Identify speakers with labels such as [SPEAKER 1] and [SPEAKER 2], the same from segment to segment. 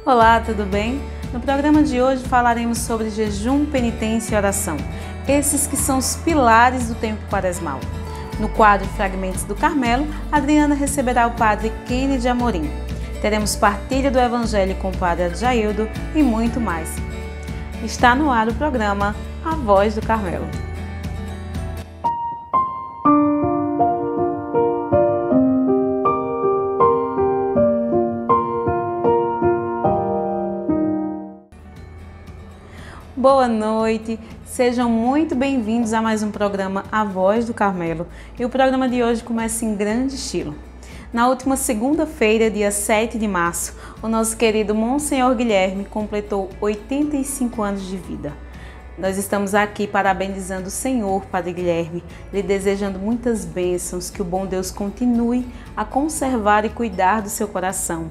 [SPEAKER 1] Olá, tudo bem? No programa de hoje falaremos sobre jejum, penitência e oração, esses que são os pilares do tempo quaresmal. No quadro Fragmentos do Carmelo, Adriana receberá o padre Kennedy Amorim. Teremos partilha do Evangelho com o padre Adjaildo e muito mais. Está no ar o programa A Voz do Carmelo. Boa noite, sejam muito bem-vindos a mais um programa A Voz do Carmelo. E o programa de hoje começa em grande estilo. Na última segunda-feira, dia 7 de março, o nosso querido Monsenhor Guilherme completou 85 anos de vida. Nós estamos aqui parabenizando o Senhor, Padre Guilherme, lhe desejando muitas bênçãos, que o bom Deus continue a conservar e cuidar do seu coração.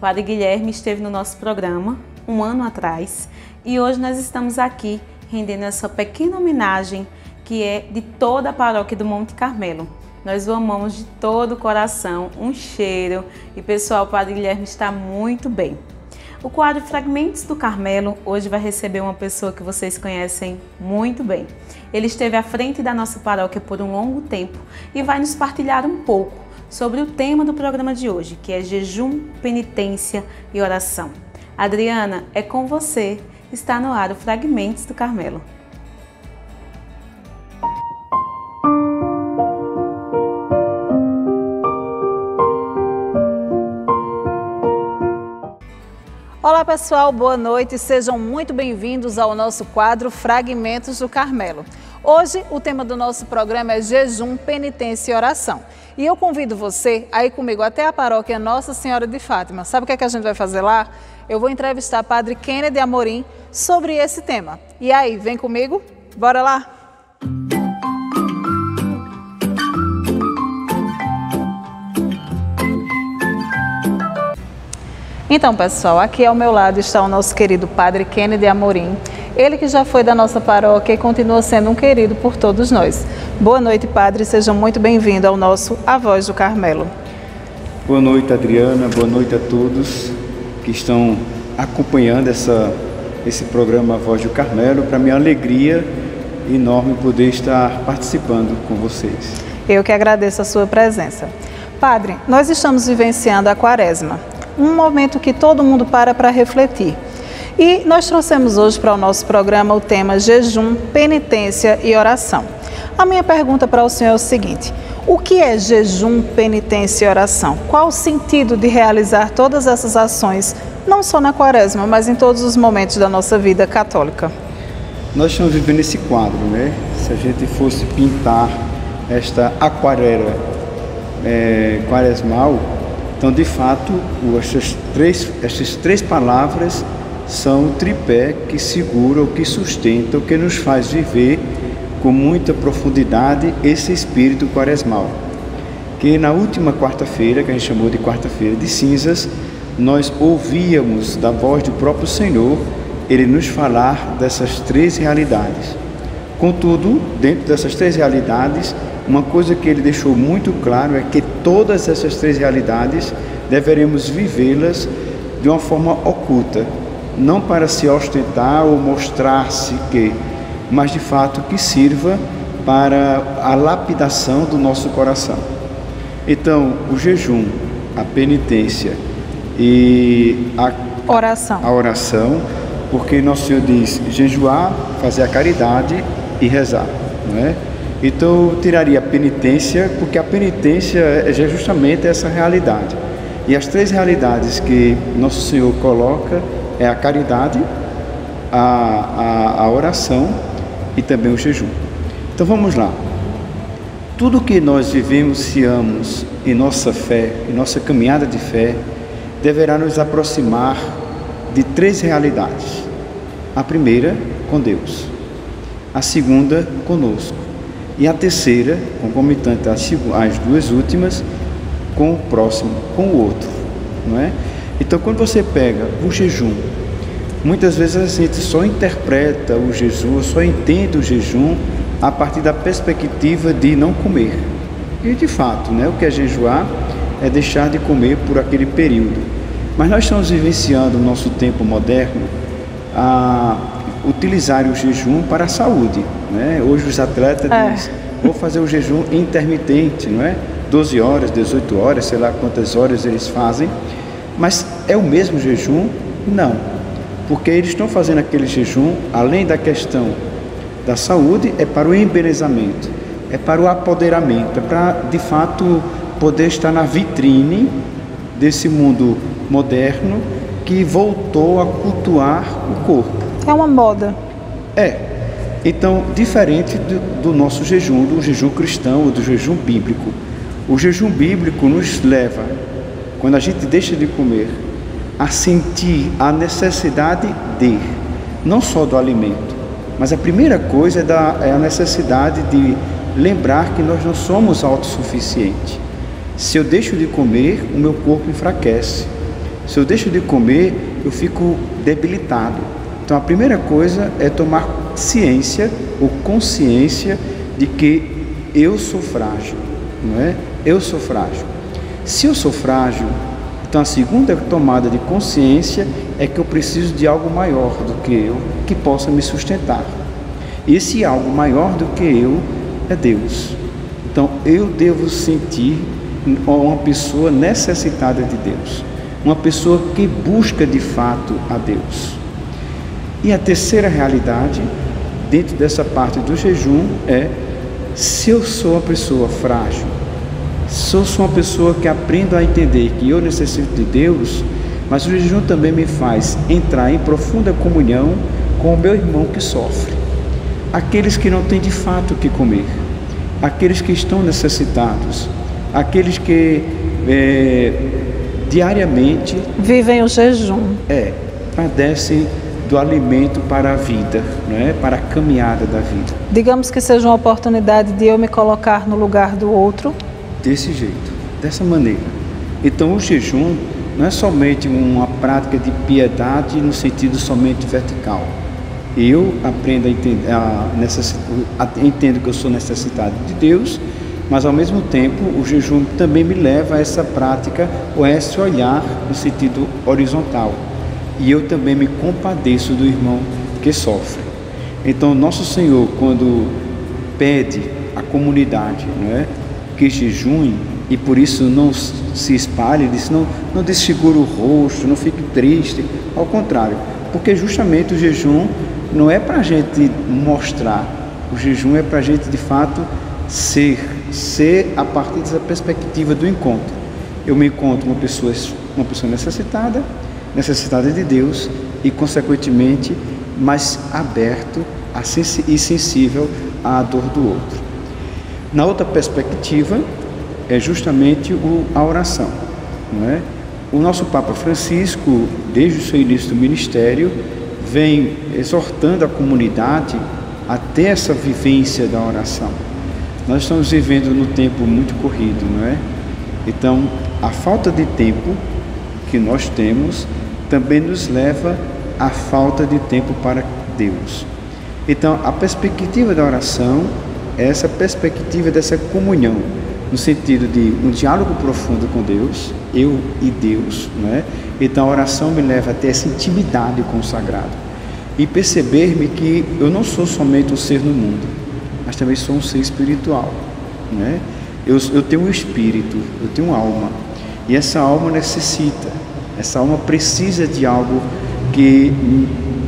[SPEAKER 1] Padre Guilherme esteve no nosso programa um ano atrás e hoje nós estamos aqui rendendo essa pequena homenagem que é de toda a paróquia do Monte Carmelo. Nós o amamos de todo o coração, um cheiro e pessoal, o Padre Guilherme está muito bem. O quadro Fragmentos do Carmelo hoje vai receber uma pessoa que vocês conhecem muito bem. Ele esteve à frente da nossa paróquia por um longo tempo e vai nos partilhar um pouco sobre o tema do programa de hoje, que é jejum, penitência e oração. Adriana, é com você. Está no ar o Fragmentos do Carmelo.
[SPEAKER 2] Olá pessoal, boa noite, sejam muito bem-vindos ao nosso quadro Fragmentos do Carmelo. Hoje o tema do nosso programa é jejum, penitência e oração. E eu convido você a ir comigo até a paróquia Nossa Senhora de Fátima. Sabe o que é que a gente vai fazer lá? Eu vou entrevistar Padre Kennedy Amorim sobre esse tema. E aí, vem comigo? Bora lá? Então, pessoal, aqui ao meu lado está o nosso querido Padre Kennedy Amorim. Ele que já foi da nossa paróquia e continua sendo um querido por todos nós. Boa noite, Padre. Seja muito bem-vindo ao nosso A Voz do Carmelo.
[SPEAKER 3] Boa noite, Adriana. Boa noite a todos que estão acompanhando esse programa A Voz do Carmelo. Para mim é uma alegria enorme poder estar participando com vocês.
[SPEAKER 2] Eu que agradeço a sua presença. Padre, nós estamos vivenciando a Quaresma, um momento que todo mundo para refletir. E nós trouxemos hoje para o nosso programa o tema jejum, penitência e oração. A minha pergunta para o senhor é o seguinte: o que é jejum, penitência e oração? Qual o sentido de realizar todas essas ações, não só na Quaresma, mas em todos os momentos da nossa vida católica?
[SPEAKER 3] Nós estamos vivendo esse quadro, né? Se a gente fosse pintar esta aquarela quaresmal, então de fato essas três palavras são o tripé que segura, o que sustenta, o que nos faz viver com muita profundidade esse espírito quaresmal. Que na última quarta-feira, que a gente chamou de quarta-feira de cinzas, nós ouvíamos da voz do próprio Senhor, Ele nos falar dessas três realidades. Contudo, dentro dessas três realidades, uma coisa que Ele deixou muito claro é que todas essas três realidades deveremos vivê-las de uma forma oculta, não para se ostentar ou mostrar-se mas de fato que sirva para a lapidação do nosso coração. Então, o jejum, a penitência e a oração, porque Nosso Senhor diz jejuar, fazer a caridade e rezar, não é? Então, eu tiraria a penitência, porque a penitência é justamente essa realidade. E as três realidades que Nosso Senhor coloca é a caridade, a oração e também o jejum. Então vamos lá. Tudo que nós vivenciamos em nossa fé, em nossa caminhada de fé, deverá nos aproximar de três realidades. A primeira, com Deus. A segunda, conosco. E a terceira, concomitante às duas últimas, com o próximo, com o outro, não é? Então, quando você pega o jejum, muitas vezes a gente só interpreta o jejum, só entende o jejum a partir da perspectiva de não comer. E de fato, né, o que é jejuar é deixar de comer por aquele período. Mas nós estamos vivenciando no nosso tempo moderno a utilizar o jejum para a saúde, né? Hoje os atletas dizem, vou fazer o jejum intermitente, não é? 12 horas, 18 horas, sei lá quantas horas eles fazem. Mas é o mesmo jejum? Não. Porque eles estão fazendo aquele jejum, além da questão da saúde, é para o embelezamento, é para o apoderamento, é para, de fato, poder estar na vitrine desse mundo moderno que voltou a cultuar o corpo.
[SPEAKER 2] É uma moda.
[SPEAKER 3] Então, diferente do nosso jejum, do jejum cristão ou do jejum bíblico. O jejum bíblico nos leva, quando a gente deixa de comer, a sentir a necessidade não só do alimento, mas a primeira coisa é a necessidade de lembrar que nós não somos autossuficientes. Se eu deixo de comer, o meu corpo enfraquece. Se eu deixo de comer, eu fico debilitado. Então a primeira coisa é tomar ciência ou consciência de que eu sou frágil, não é? Eu sou frágil. Se eu sou frágil, então a segunda tomada de consciência é que eu preciso de algo maior do que eu, que possa me sustentar. E esse algo maior do que eu é Deus. Então eu devo sentir uma pessoa necessitada de Deus, uma pessoa que busca de fato a Deus. E a terceira realidade, dentro dessa parte do jejum, é: se eu sou uma pessoa frágil, se eu sou uma pessoa que aprendo a entender que eu necessito de Deus, mas o jejum também me faz entrar em profunda comunhão com o meu irmão que sofre, aqueles que não têm de fato o que comer, aqueles que estão necessitados, aqueles que diariamente
[SPEAKER 2] vivem o jejum,
[SPEAKER 3] padecem do alimento para a vida, não é? Para a caminhada da vida.
[SPEAKER 2] Digamos que seja uma oportunidade de eu me colocar no lugar do outro.
[SPEAKER 3] Desse jeito, dessa maneira. Então o jejum não é somente uma prática de piedade no sentido somente vertical. Eu aprendo a entender, entendo que eu sou necessitado de Deus, mas ao mesmo tempo o jejum também me leva a essa prática ou a esse olhar no sentido horizontal. E eu também me compadeço do irmão que sofre. Então nosso Senhor, quando pede à comunidade, não é, que jejuem, e por isso não se espalhe, ele diz, não desfigure o rosto, não fique triste, ao contrário, porque justamente o jejum não é para a gente mostrar, o jejum é para a gente de fato ser a partir dessa perspectiva do encontro. Eu me encontro uma pessoa necessitada de Deus e consequentemente mais aberto e sensível à dor do outro. Na outra perspectiva é justamente a oração, não é? O nosso Papa Francisco, desde o seu início do ministério, vem exortando a comunidade a ter essa vivência da oração. Nós estamos vivendo num tempo muito corrido, não é? Então, a falta de tempo que nós temos também nos leva à falta de tempo para Deus. Então, a perspectiva da oração é essa perspectiva dessa comunhão, no sentido de um diálogo profundo com Deus, eu e Deus, não é? Então a oração me leva a ter essa intimidade com o sagrado e perceber-me que eu não sou somente um ser no mundo, mas também sou um ser espiritual, não é? Eu tenho um espírito, eu tenho uma alma, e essa alma precisa de algo que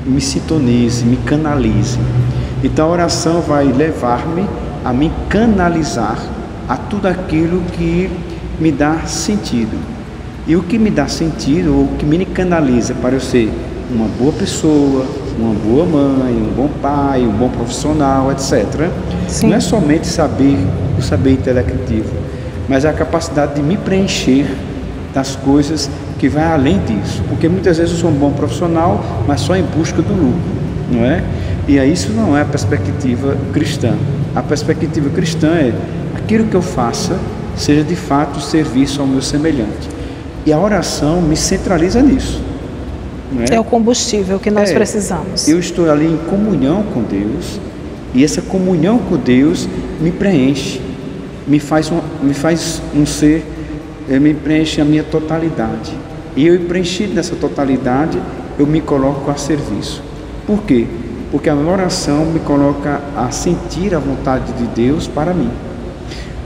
[SPEAKER 3] me sintonize, me canalize. Então a oração vai levar-me a me canalizar a tudo aquilo que me dá sentido. E o que me dá sentido, ou o que me canaliza para eu ser uma boa pessoa, uma boa mãe, um bom pai, um bom profissional, etc. Sim. Não é somente o saber intelectivo, mas a capacidade de me preencher das coisas que vai além disso. Porque muitas vezes eu sou um bom profissional, mas só em busca do lucro, não é? E aí isso não é a perspectiva cristã. A perspectiva cristã é aquilo que eu faça seja de fato serviço ao meu semelhante. E a oração me centraliza nisso. Não é?
[SPEAKER 2] É o combustível que nós precisamos.
[SPEAKER 3] Eu estou ali em comunhão com Deus, e essa comunhão com Deus me preenche, me faz um ser, me preenche a minha totalidade. E eu, preenchido nessa totalidade, eu me coloco a serviço. Por quê? Porque a minha oração me coloca a sentir a vontade de Deus para mim.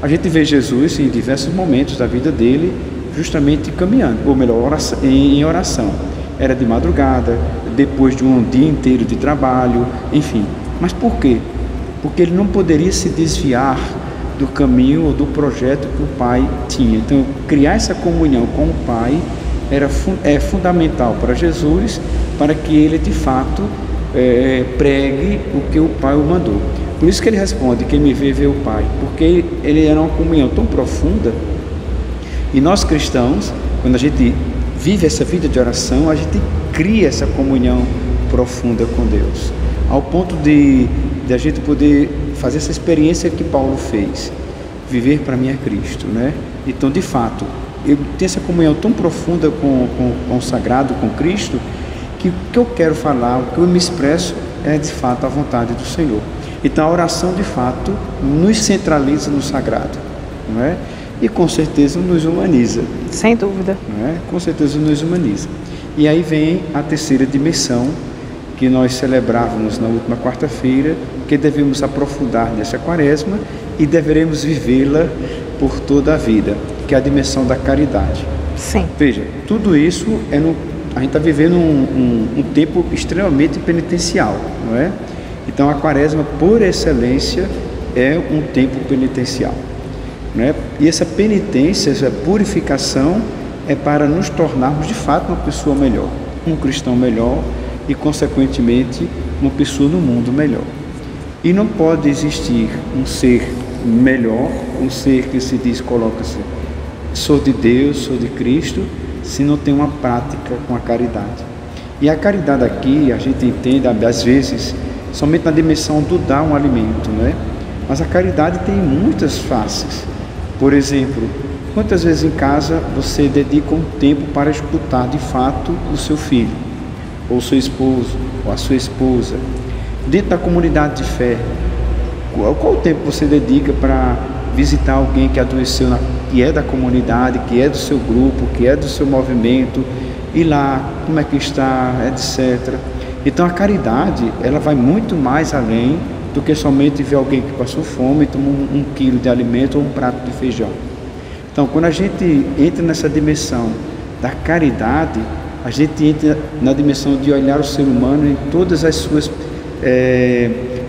[SPEAKER 3] A gente vê Jesus em diversos momentos da vida dele, justamente caminhando, ou melhor, em oração. Era de madrugada, depois de um dia inteiro de trabalho, enfim. Mas por quê? Porque ele não poderia se desviar do caminho ou do projeto que o Pai tinha. Então, criar essa comunhão com o Pai é fundamental para Jesus, para que ele de fato pregue o que o Pai o mandou. Por isso que ele responde: quem me vê, vê o Pai, porque ele era uma comunhão tão profunda. E nós cristãos, quando a gente vive essa vida de oração, a gente cria essa comunhão profunda com Deus, ao ponto de a gente poder fazer essa experiência que Paulo fez, viver para mim é Cristo, né? Então, de fato, eu tenho essa comunhão tão profunda com o sagrado, com Cristo, que o que eu quero falar, o que eu me expresso é de fato a vontade do Senhor. Então a oração de fato nos centraliza no sagrado, não é? E com certeza nos humaniza.
[SPEAKER 2] Sem dúvida.
[SPEAKER 3] Não é? Com certeza nos humaniza. E aí vem a terceira dimensão que nós celebrávamos na última quarta-feira, que devemos aprofundar nessa quaresma e deveremos vivê-la por toda a vida, que é a dimensão da caridade.
[SPEAKER 2] Sim.
[SPEAKER 3] Veja, tudo isso a gente está vivendo um tempo extremamente penitencial, não é? Então a quaresma, por excelência, é um tempo penitencial, não é? E essa penitência, essa purificação é para nos tornarmos de fato uma pessoa melhor, um cristão melhor e, consequentemente, uma pessoa no mundo melhor. E não pode existir um ser melhor, um ser que se diz, coloca-se, sou de Deus, sou de Cristo, se não tem uma prática com a caridade. E a caridade aqui, a gente entende, às vezes, somente na dimensão do dar um alimento, né? Mas a caridade tem muitas faces. Por exemplo, quantas vezes em casa você dedica um tempo para escutar de fato o seu filho, ou seu esposo, ou a sua esposa? Dentro da comunidade de fé, qual o tempo você dedica para visitar alguém que adoeceu, que é da comunidade, que é do seu grupo, que é do seu movimento, ir lá, como é que está, etc. Então a caridade, ela vai muito mais além do que somente ver alguém que passou fome e tomou um quilo de alimento ou um prato de feijão. Então, quando a gente entra nessa dimensão da caridade, a gente entra na dimensão de olhar o ser humano em todas as suas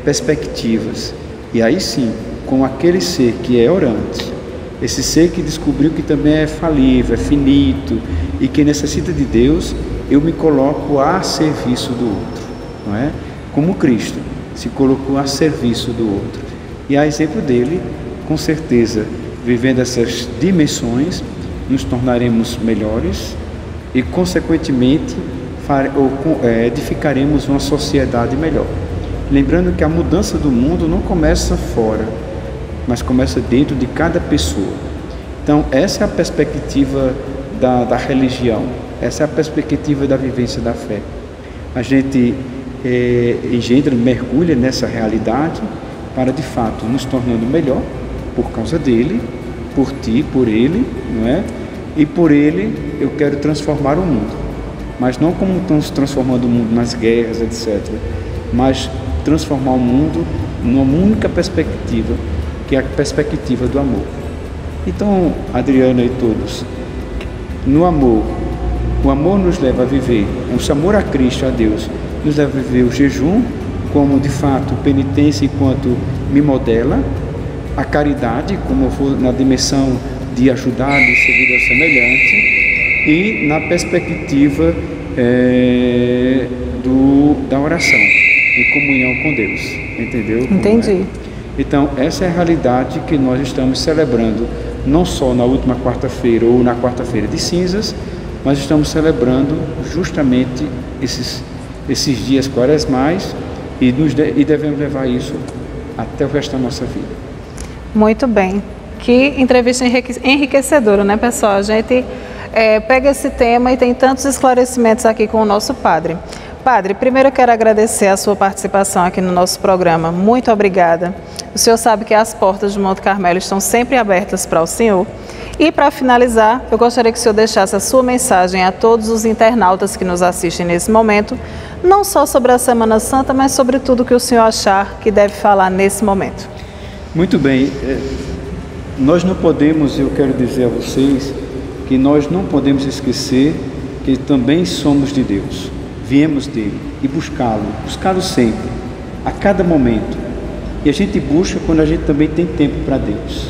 [SPEAKER 3] perspectivas. E aí sim, com aquele ser que é orante, esse ser que descobriu que também é falível, é finito e que necessita de Deus, eu me coloco a serviço do outro, não é? Como Cristo se colocou a serviço do outro. E a exemplo dele, com certeza, vivendo essas dimensões, nos tornaremos melhores e, consequentemente, edificaremos uma sociedade melhor. Lembrando que a mudança do mundo não começa fora, mas começa dentro de cada pessoa. Então, essa é a perspectiva da religião, essa é a perspectiva da vivência da fé. A gente mergulha nessa realidade para, de fato, nos tornando melhor por causa dele, por ti, por ele, não é? E por ele eu quero transformar o mundo, mas não como estamos transformando o mundo nas guerras, etc., mas transformar o mundo numa única perspectiva, que é a perspectiva do amor. Então, Adriana e todos, no amor, o amor nos leva a viver, o amor a Cristo, a Deus, nos leva a viver o jejum como, de fato, penitência enquanto me modela, a caridade, como eu for na dimensão de ajudar, de servir ao semelhante, e na perspectiva da oração, em comunhão com Deus. Entendeu?
[SPEAKER 2] Entendi.
[SPEAKER 3] Então, essa é a realidade que nós estamos celebrando, não só na última quarta-feira ou na quarta-feira de cinzas, mas estamos celebrando justamente esses dias quaresmais e devemos levar isso até o resto da nossa vida.
[SPEAKER 2] Muito bem. Que entrevista enriquecedora, né, pessoal? A gente pega esse tema e tem tantos esclarecimentos aqui com o nosso padre. Padre, primeiro eu quero agradecer a sua participação aqui no nosso programa. Muito obrigada. O Senhor sabe que as portas do Monte Carmelo estão sempre abertas para o Senhor. E para finalizar, eu gostaria que o Senhor deixasse a sua mensagem a todos os internautas que nos assistem nesse momento, não só sobre a Semana Santa, mas sobre tudo que o Senhor achar que deve falar nesse momento.
[SPEAKER 3] Muito bem, nós não podemos, eu quero dizer a vocês, que nós não podemos esquecer que também somos de Deus, viemos dele e buscá-lo sempre, a cada momento. E a gente busca quando a gente também tem tempo para Deus,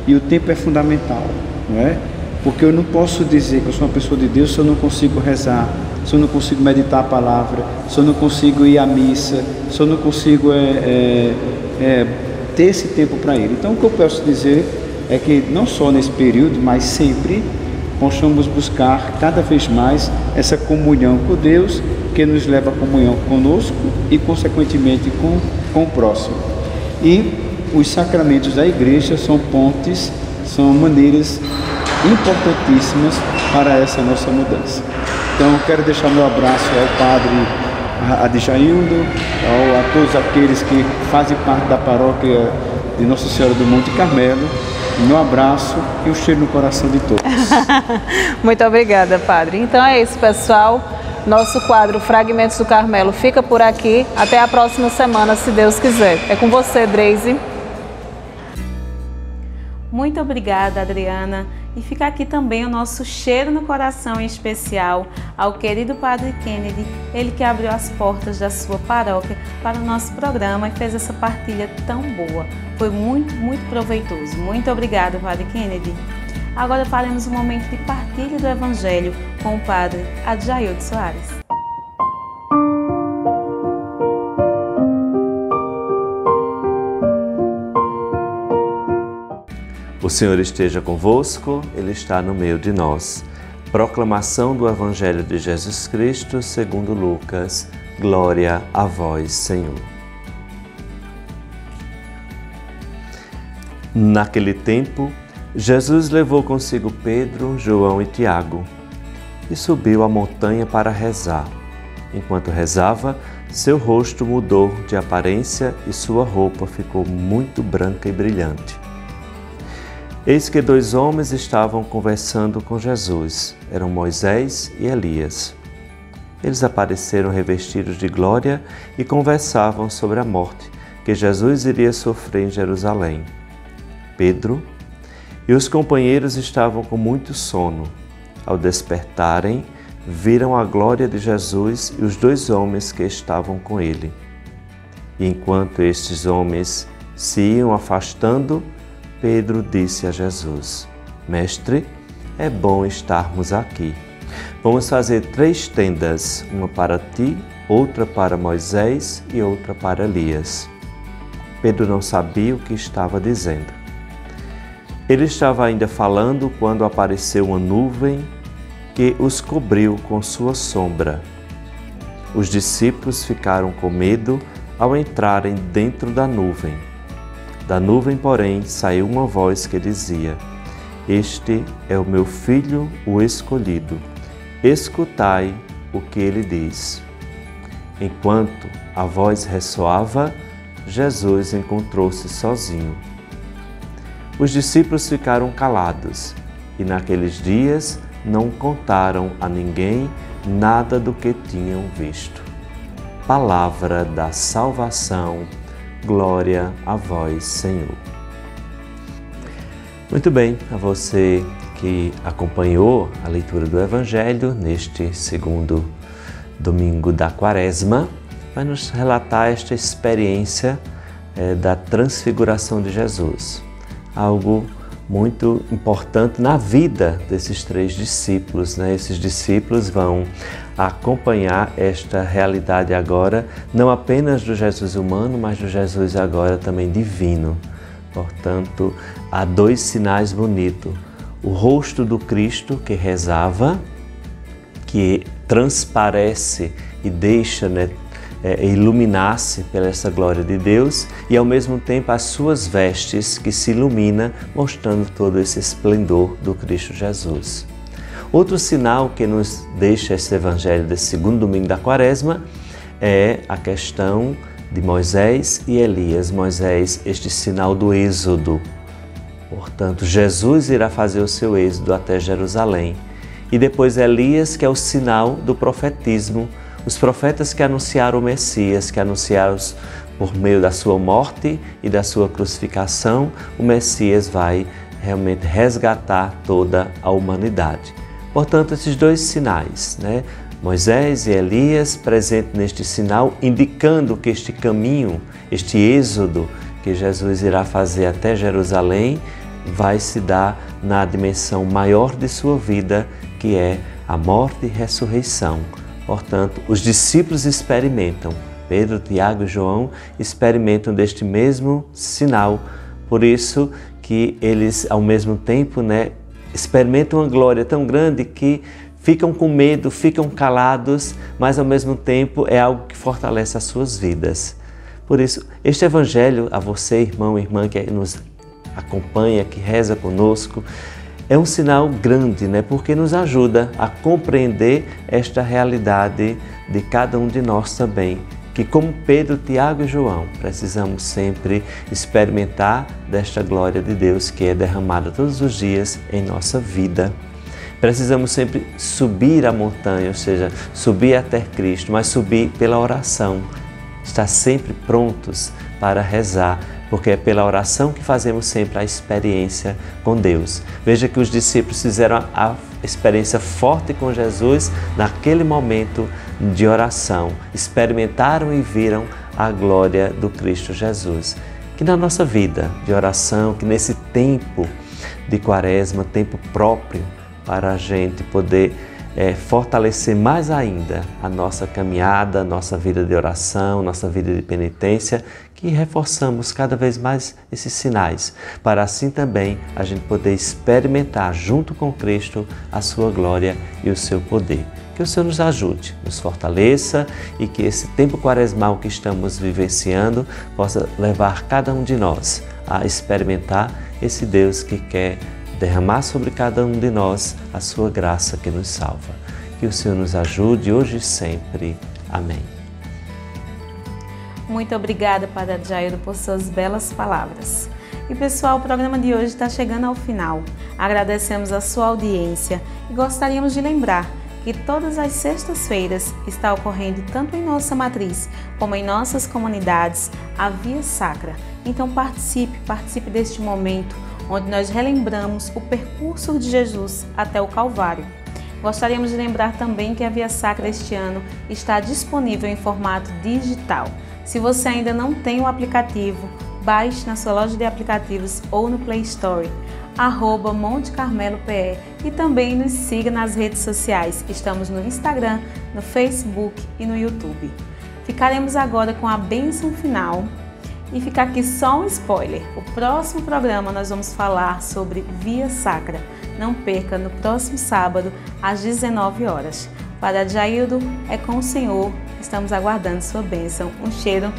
[SPEAKER 3] e o tempo é fundamental, não é? Porque eu não posso dizer que eu sou uma pessoa de Deus se eu não consigo rezar, se eu não consigo meditar a palavra, se eu não consigo ir à missa, se eu não consigo ter esse tempo para Ele. Então o que eu posso dizer é que não só nesse período, mas sempre possamos buscar cada vez mais essa comunhão com Deus, que nos leva à comunhão conosco e consequentemente com o próximo. E os sacramentos da igreja são pontes, são maneiras importantíssimas para essa nossa mudança. Então eu quero deixar meu abraço ao Padre Adjaildo, a todos aqueles que fazem parte da paróquia de Nossa Senhora do Monte Carmelo. Meu abraço e um cheiro no coração de todos.
[SPEAKER 2] Muito obrigada, Padre. Então é isso, pessoal. Nosso quadro Fragmentos do Carmelo fica por aqui. Até a próxima semana, se Deus quiser. É com você, Dreise.
[SPEAKER 1] Muito obrigada, Adriana. E fica aqui também o nosso cheiro no coração em especial ao querido Padre Kennedy, ele que abriu as portas da sua paróquia para o nosso programa e fez essa partilha tão boa. Foi muito, muito proveitoso. Muito obrigada, Padre Kennedy. Agora faremos um momento de partilha do Evangelho com o Padre Adjaildo Soares.
[SPEAKER 4] O Senhor esteja convosco, Ele está no meio de nós. Proclamação do Evangelho de Jesus Cristo segundo Lucas. Glória a vós, Senhor. Naquele tempo, Jesus levou consigo Pedro, João e Tiago e subiu a montanha para rezar. Enquanto rezava, seu rosto mudou de aparência e sua roupa ficou muito branca e brilhante. Eis que 2 homens estavam conversando com Jesus. Eram Moisés e Elias. Eles apareceram revestidos de glória e conversavam sobre a morte que Jesus iria sofrer em Jerusalém. Pedro e os companheiros estavam com muito sono. Ao despertarem, viram a glória de Jesus e os 2 homens que estavam com ele. E enquanto estes homens se iam afastando, Pedro disse a Jesus: Mestre, é bom estarmos aqui. Vamos fazer 3 tendas, uma para ti, outra para Moisés e outra para Elias. Pedro não sabia o que estava dizendo. Ele estava ainda falando quando apareceu uma nuvem que os cobriu com sua sombra. Os discípulos ficaram com medo ao entrarem dentro da nuvem. Da nuvem, porém, saiu uma voz que dizia: Este é o meu filho, o escolhido. Escutai o que ele diz. Enquanto a voz ressoava, Jesus encontrou-se sozinho. Os discípulos ficaram calados e naqueles dias não contaram a ninguém nada do que tinham visto. Palavra da salvação. Glória a vós, Senhor. Muito bem, a você que acompanhou a leitura do Evangelho neste segundo domingo da Quaresma, vai nos relatar esta experiência da transfiguração de Jesus. Algo muito importante na vida desses 3 discípulos, né? Esses discípulos vão acompanhar esta realidade agora, não apenas do Jesus humano, mas do Jesus agora também divino. Portanto, há 2 sinais bonitos. O rosto do Cristo que rezava, que transparece e deixa, iluminar-se pela essa glória de Deus, e ao mesmo tempo as suas vestes que se ilumina, mostrando todo esse esplendor do Cristo Jesus. Outro sinal que nos deixa esse Evangelho desse segundo domingo da Quaresma é a questão de Moisés e Elias. Moisés, este sinal do êxodo. Portanto, Jesus irá fazer o seu êxodo até Jerusalém. E depois Elias, que é o sinal do profetismo. Os profetas que anunciaram o Messias, que anunciaram por meio da sua morte e da sua crucificação, o Messias vai realmente resgatar toda a humanidade. Portanto, esses dois sinais, Moisés e Elias presentes neste sinal, indicando que este caminho, este êxodo que Jesus irá fazer até Jerusalém, vai se dar na dimensão maior de sua vida, que é a morte e ressurreição. Portanto, os discípulos experimentam, Pedro, Tiago e João experimentam deste mesmo sinal. Por isso que eles, ao mesmo tempo, experimentam uma glória tão grande que ficam com medo, ficam calados, mas ao mesmo tempo é algo que fortalece as suas vidas. Por isso, este Evangelho, a você, irmão e irmã que nos acompanha, que reza conosco, é um sinal grande, porque nos ajuda a compreender esta realidade de cada um de nós também, que como Pedro, Tiago e João, precisamos sempre experimentar desta glória de Deus que é derramada todos os dias em nossa vida. Precisamos sempre subir a montanha, ou seja, subir até Cristo, mas subir pela oração. Estar sempre prontos para rezar, porque é pela oração que fazemos sempre a experiência com Deus. Veja que os discípulos fizeram a experiência forte com Jesus naquele momento de oração. Experimentaram e viram a glória do Cristo Jesus. Que na nossa vida de oração, que nesse tempo de Quaresma, tempo próprio para a gente poder fortalecer mais ainda a nossa caminhada, a nossa vida de oração, nossa vida de penitência, que reforçamos cada vez mais esses sinais, para assim também a gente poder experimentar junto com Cristo a sua glória e o seu poder. Que o Senhor nos ajude, nos fortaleça e que esse tempo quaresmal que estamos vivenciando possa levar cada um de nós a experimentar esse Deus que quer derramar sobre cada um de nós a sua graça que nos salva. Que o Senhor nos ajude hoje e sempre. Amém.
[SPEAKER 1] Muito obrigada, Padre Jairo, por suas belas palavras. E pessoal, o programa de hoje está chegando ao final. Agradecemos a sua audiência e gostaríamos de lembrar que todas as sextas-feiras está ocorrendo tanto em nossa matriz como em nossas comunidades a Via Sacra. Então participe deste momento onde nós relembramos o percurso de Jesus até o Calvário. Gostaríamos de lembrar também que a Via Sacra este ano está disponível em formato digital. Se você ainda não tem o aplicativo, baixe na sua loja de aplicativos ou no Play Store, @MonteCarmeloPE, e também nos siga nas redes sociais. Estamos no Instagram, no Facebook e no YouTube. Ficaremos agora com a bênção final. E fica aqui só um spoiler, o próximo programa nós vamos falar sobre Via Sacra. Não perca no próximo sábado, às 19 horas. Padre Adjaildo, é com o Senhor, estamos aguardando sua bênção. Um cheiro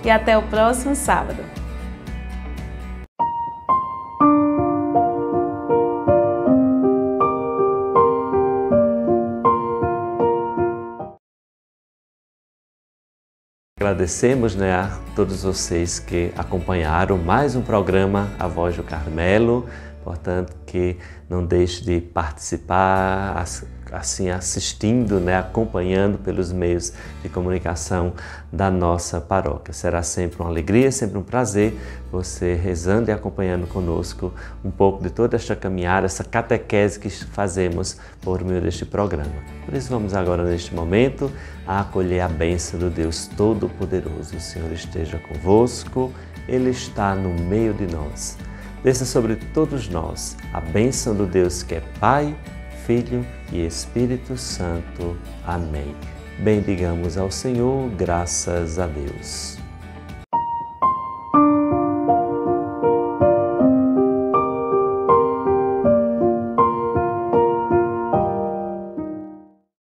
[SPEAKER 1] e até o próximo sábado.
[SPEAKER 4] Agradecemos a todos vocês que acompanharam mais um programa A Voz do Carmelo, portanto que não deixe de participar, assim assistindo, acompanhando pelos meios de comunicação da nossa paróquia. Será sempre uma alegria, sempre um prazer você rezando e acompanhando conosco um pouco de toda esta caminhada, essa catequese que fazemos por meio deste programa. Por isso vamos agora neste momento a acolher a bênção do Deus Todo-Poderoso. O Senhor esteja convosco, Ele está no meio de nós. Desça sobre todos nós a bênção do Deus que é Pai, Filho e Espírito Santo. Amém. Bendigamos ao Senhor, graças a Deus.